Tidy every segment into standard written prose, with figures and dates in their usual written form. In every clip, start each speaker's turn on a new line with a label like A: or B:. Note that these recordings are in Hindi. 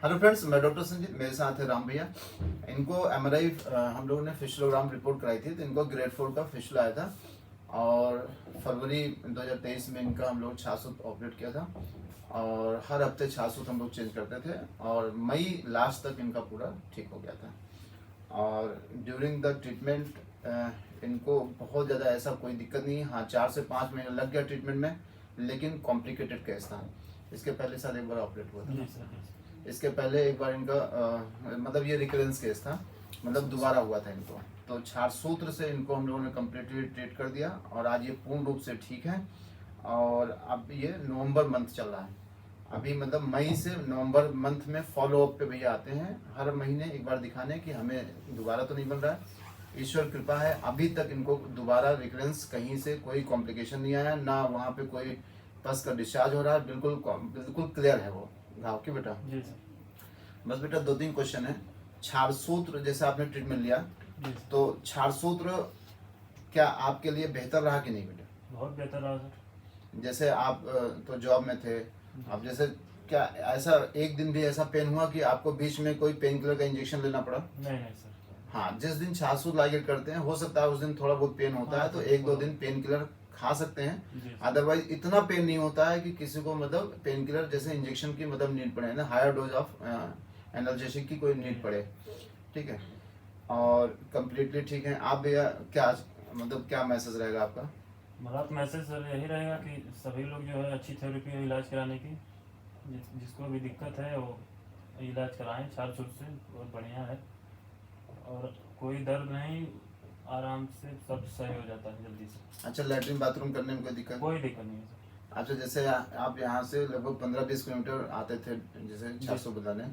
A: हेलो फ्रेंड्स, मैं डॉक्टर संजीत, मेरे साथ है राम भैया। इनको एमआरआई हम लोगों ने फिशलोग्राम रिपोर्ट कराई थी, तो इनको ग्रेड 4 का फिशुला आया था और फरवरी 2023 में इनका हम लोग छासूत ऑपरेट किया था और हर हफ्ते छासूत हम लोग चेंज करते थे और मई लास्ट तक इनका पूरा ठीक हो गया था। और ड्यूरिंग द ट्रीटमेंट इनको बहुत ज़्यादा ऐसा कोई दिक्कत नहीं, हाँ 4 से 5 महीने लग गया ट्रीटमेंट में, लेकिन कॉम्प्लिकेटेड केस था। इसके पहले शायद एक बार ऑपरेट हुआ था, इसके पहले एक बार इनका मतलब ये रिकरेंस केस था, मतलब दोबारा हुआ था इनको। तो छार सूत्र से इनको हम लोगों ने कम्प्लीटली ट्रीट कर दिया और आज ये पूर्ण रूप से ठीक है। और अब ये नवंबर मंथ चल रहा है, अभी मतलब मई से नवंबर मंथ में फॉलो अप पे भैया आते हैं हर महीने एक बार दिखाने कि हमें दोबारा तो नहीं बन रहा है। ईश्वर कृपा है, अभी तक इनको दोबारा रिकरेंस कहीं से कोई कॉम्प्लिकेशन नहीं आया, ना वहाँ पे कोई पस का डिस्चार्ज हो रहा है, बिल्कुल बिल्कुल क्लियर है वो घाव की। बेटा
B: जी सर।
A: बस बेटा 2-3 क्वेश्चन है। छार सूत्र जैसे आपने ट्रीटमेंट लिया, तो छार सूत्र क्या आपके लिए बेहतर रहा कि नहीं बेटा?
B: बहुत बेहतर रहा सर।
A: जैसे आप तो जॉब में थे, अब जैसे क्या ऐसा एक दिन भी ऐसा पेन हुआ कि आपको बीच में कोई पेन किलर का इंजेक्शन लेना पड़ा?
B: नहीं नहीं सर।
A: हाँ, जिस दिन छासूत लाइगेट करते हैं हो सकता है उस दिन थोड़ा बहुत पेन होता है, तो 1-2 दिन पेन किलर खा सकते हैं, अदरवाइज इतना पेन नहीं होता है कि किसी को मतलब पेन किलर जैसे इंजेक्शन की मतलब नीड पड़े ना, हायर डोज ऑफ एनाल्जेसिक की कोई नीड पड़े। ठीक है, और कम्प्लीटली ठीक है आप भैया। क्या मतलब क्या मैसेज रहेगा आपका?
B: मेरा मैसेज सर यही रहेगा कि सभी लोग जो है अच्छी थेरेपी है इलाज कराने की, जिसको भी दिक्कत है वो इलाज कराएं छार छूट से, बहुत बढ़िया है और कोई दर्द नहीं, आराम से सब सही हो जाता है जल्दी से।
A: अच्छा, लैट्रिन बाथरूम करने में कोई दिक्कत?
B: कोई दिक्कत नहीं है सर।
A: अच्छा, जैसे आप यहाँ से लगभग 15-20 किलोमीटर आते थे जैसे 400 बताने,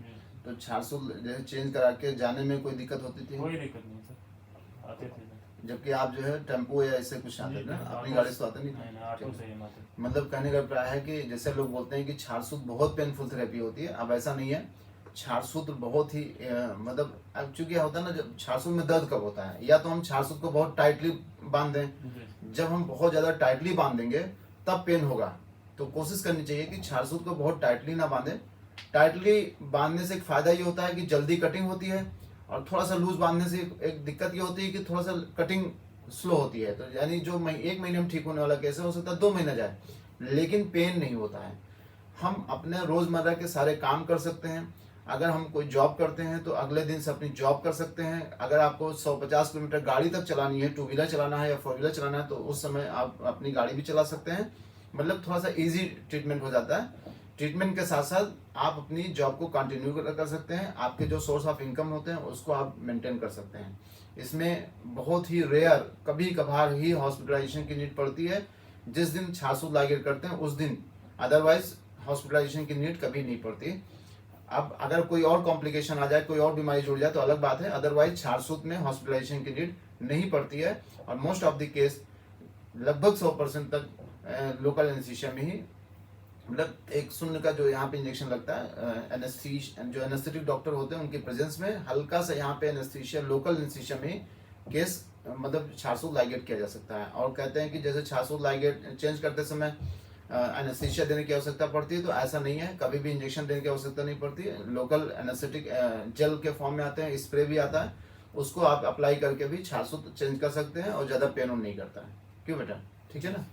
A: तो 400 जैसे चेंज करा के जाने में कोई दिक्कत होती थी?
B: कोई दिक्कत नहीं सर, आते थे।
A: जबकि आप जो है टेम्पो या ऐसे कुछ आते थे ना, अपनी गाड़ी से आते नहीं थे?
B: ऑटो से ही आते।
A: मतलब कहने का प्राय है कि जैसे लोग बोलते हैं कि छारसूत बहुत पेनफुल थेरेपी होती है, अब ऐसा नहीं है। छारसूत्र बहुत ही मतलब अब चूंकि होता है ना, जब छारसूत में दर्द कब होता है, या तो हम छारसूत को बहुत टाइटली बांध दें, जब हम बहुत ज़्यादा टाइटली बांध देंगे तब पेन होगा। तो कोशिश करनी चाहिए कि छारसूत को बहुत टाइटली ना बांधें। टाइटली बांधने से एक फ़ायदा ये होता है कि जल्दी कटिंग होती है, और थोड़ा सा लूज बांधने से एक दिक्कत ये होती है कि थोड़ा सा कटिंग स्लो होती है। तो यानी जो 1 महीने में ठीक होने वाला केस है हो सकता है 2 महीने जाए, लेकिन पेन नहीं होता है। हम अपने रोज़मर्रा के सारे काम कर सकते हैं। अगर हम कोई जॉब करते हैं तो अगले दिन से अपनी जॉब कर सकते हैं। अगर आपको 150 किलोमीटर गाड़ी तक चलानी है, 2 व्हीलर चलाना है या 4 व्हीलर चलाना है, तो उस समय आप अपनी गाड़ी भी चला सकते हैं। मतलब थोड़ा सा इजी ट्रीटमेंट हो जाता है। ट्रीटमेंट के साथ साथ आप अपनी जॉब को कंटिन्यू कर सकते हैं, आपके जो सोर्स ऑफ इनकम होते हैं उसको आप मेंटेन कर सकते हैं। इसमें बहुत ही रेयर कभी कभार ही हॉस्पिटलाइजेशन की नीड पड़ती है, जिस दिन छासूत लाइगेट करते हैं उस दिन, अदरवाइज हॉस्पिटलाइजेशन की नीड कभी नहीं पड़ती। अब अगर कोई और कॉम्प्लिकेशन आ जाए, कोई और बीमारी जुड़ जाए तो अलग बात है, अदरवाइज छारसूत में हॉस्पिटलाइजेशन की नीड नहीं पड़ती है। और मोस्ट ऑफ द केस लगभग 100% तक लोकल एनेस्थीसिया में ही, मतलब एक शून्य का जो यहाँ पे इंजेक्शन लगता है, जो एनेस्थेटिक डॉक्टर होते हैं उनके प्रेजेंस में हल्का सा यहाँ पे एनेस्थीसिया, लोकल एनेस्थीसिया में केस मतलब छारसूत लाइगेट किया जा सकता है। और कहते हैं कि जैसे छारसूत लाइगेट चेंज करते समय एनेस्थीसिया देने की आवश्यकता पड़ती है, तो ऐसा नहीं है, कभी भी इंजेक्शन देने की आवश्यकता नहीं पड़ती है। लोकल एनेस्थेटिक जेल के फॉर्म में आते हैं, स्प्रे भी आता है, उसको आप अप्लाई करके भी छारसूत चेंज कर सकते हैं और ज़्यादा पेन नहीं करता है। क्यों बेटा? ठीक है ना?